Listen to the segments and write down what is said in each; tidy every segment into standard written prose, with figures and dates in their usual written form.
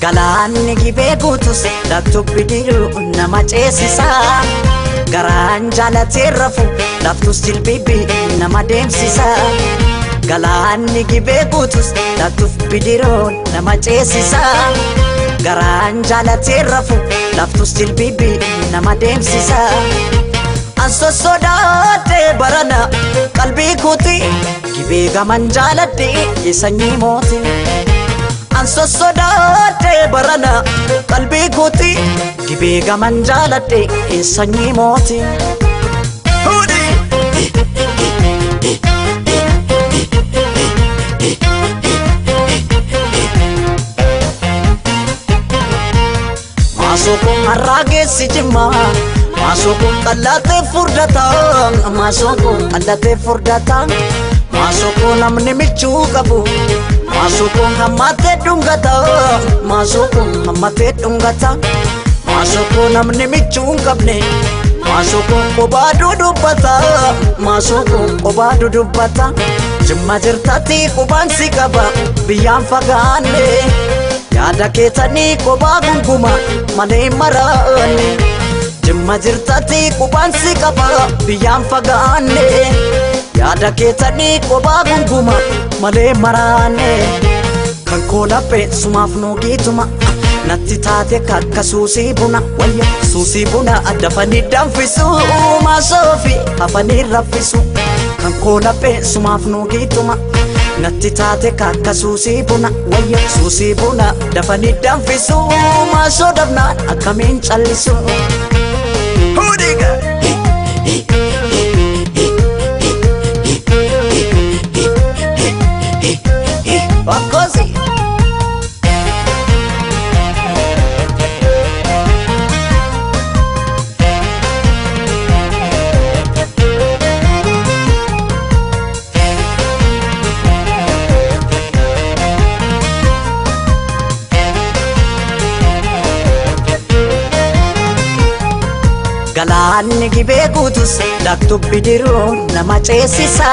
Galaanni gibee guutus laftu bidiruu nama ceesisa. Garaan jaalatee rafu laftus jilbibii nama deemsisa. Galaanni gibee guutus laftu bidiruu nama ceesisa. Garaan jaalatee rafu laftus jilbibii nama deemsisa. Anso sodaatee barana qalbii kooti gibee gaman jaaladhee sanyii mooti. Anso sodaatee barana qalbii kooti gibee gaman jaaladhee sanyii mooti. Maasokon har'aa geessi Jimmaa. Maasokon qallatee furdataa. Maasokon qallatee furdataa. Maasokon namni michuu qabu. Maasokon hammatee dhungataa. Maasokon hammatee dhungataa. Maasokon namni michuu hin qabne. Maasokon kophaa dudubbataa. Maasokon kophaa dudubbataa. Jimma jirtatti qubaan si qaba biyyaan fagaanne. Yaada keetanii kophaa gunguma malee maraanne. Jimma jirtatti qubaan si qaba biyyaan fagaanne. Yaada keetanii kophaa gunguma malee maraanne. Kan koolaphee sumaaf nuugituma natti taate kakka suusii buna wayya suusii buna dafanii danfisu maasoofi hafanii raffisu. Kan koolaphee sumaaf nuugituma natti taate kakka suusii buna wayya suusii buna dafanii danfisu maasoo dhabnaan akkamiin callisu. Bakkosi Galaanni gibee guutus laftu bidiruu nama ceesisa.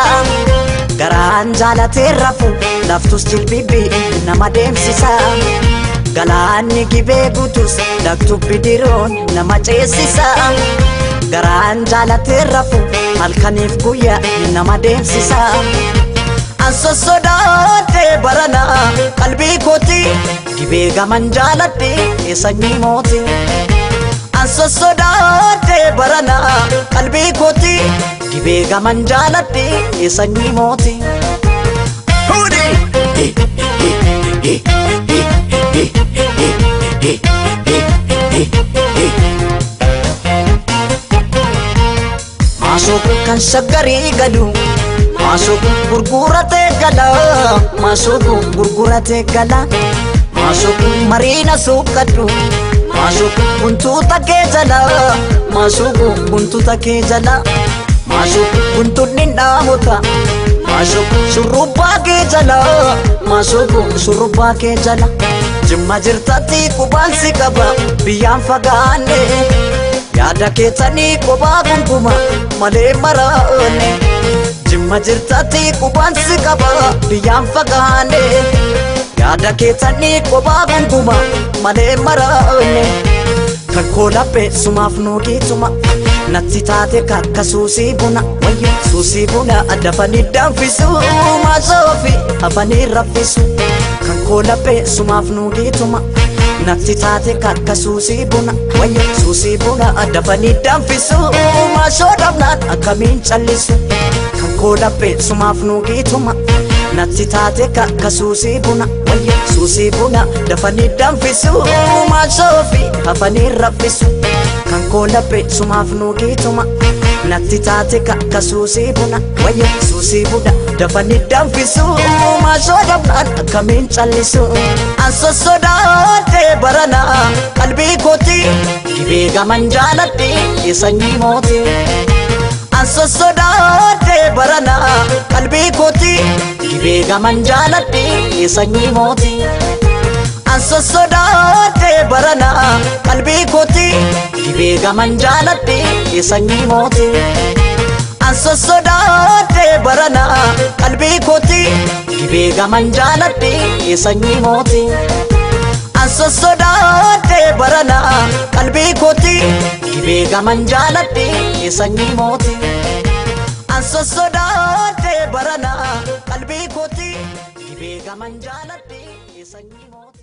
Garaan jaalatee rafu laftus jilbibii nama deemsisa. Galaanni gibee guutus laftu bidiruu nama ceesisa. Garaan jaalatee rafu halkaniif guyyaa nama deemsisa. Anso sodaatee barana qalbii kooti gibee gaman jaaladhee sanyii mooti. Anso sodaatee barana qalbii kooti gibee gaman jaaladhee sanyii mooti. Maasokon kan shaggarii galu. Maasokon gurguratee gala. Maasokon gurguratee gala. Maasokon mariina suuqadhu. Maasokon buntuuta kee jala. Maasokon buntuuta kee jala. Maasokon buntuunni dhaamota. Maasokon shurrubbaa kee jala. Maasokon shurrubbaa kee jala. Jimma jirtatti qubaan si qaba biyyaan fagaanne. Yaada keetanii kophaa gunguma malee maraanne. Jimma jirtatti qubaan si qaba biyyaan fagaanne. Yaada keetanii kophaa gunguma malee maraanne. Kan koolaphee sumaaf nuugituma natti taate kakka suusii buna wayya suusii buna dafanii danfisu maasoofi hafanii raffisu. Kan koolaphee sumaaf nuugituma natti taate kakka suusii buna wayya suusii buna dafanii danfisu maasoo dhabnaan akkamiin callisu. Kan koolaphee sumaaf nuugituma natti taate kakka suusii buna wayya suusii buna dafanii danfisu maasoofi hafanii raffisu. Kan koolaphee sumaaf nuugituma natti taate kakka suusii buna wayya suusii buna dafanii danfisu maasoo dhabnaan akkamiin callisu. Anso sodaatee barana qalbii kooti gibee gaman jaaladhee sanyii mooti. Anso sodaatee barana qalbii kooti gibee gaman jaaladhee sanyii mooti. Anso sodaatee barana qalbii kooti gibee gaman jaaladhee sanyii mooti. Anso sodaatee barana qalbii kooti gibee gaman jaaladhee sanyii mooti. Anso sodaate barana qalbii kooti dhibee gaman jaaladhe sanyii mooti. Anso sodaate barana qalbii kooti dhibee gaman jaaladhe sanyii mooti.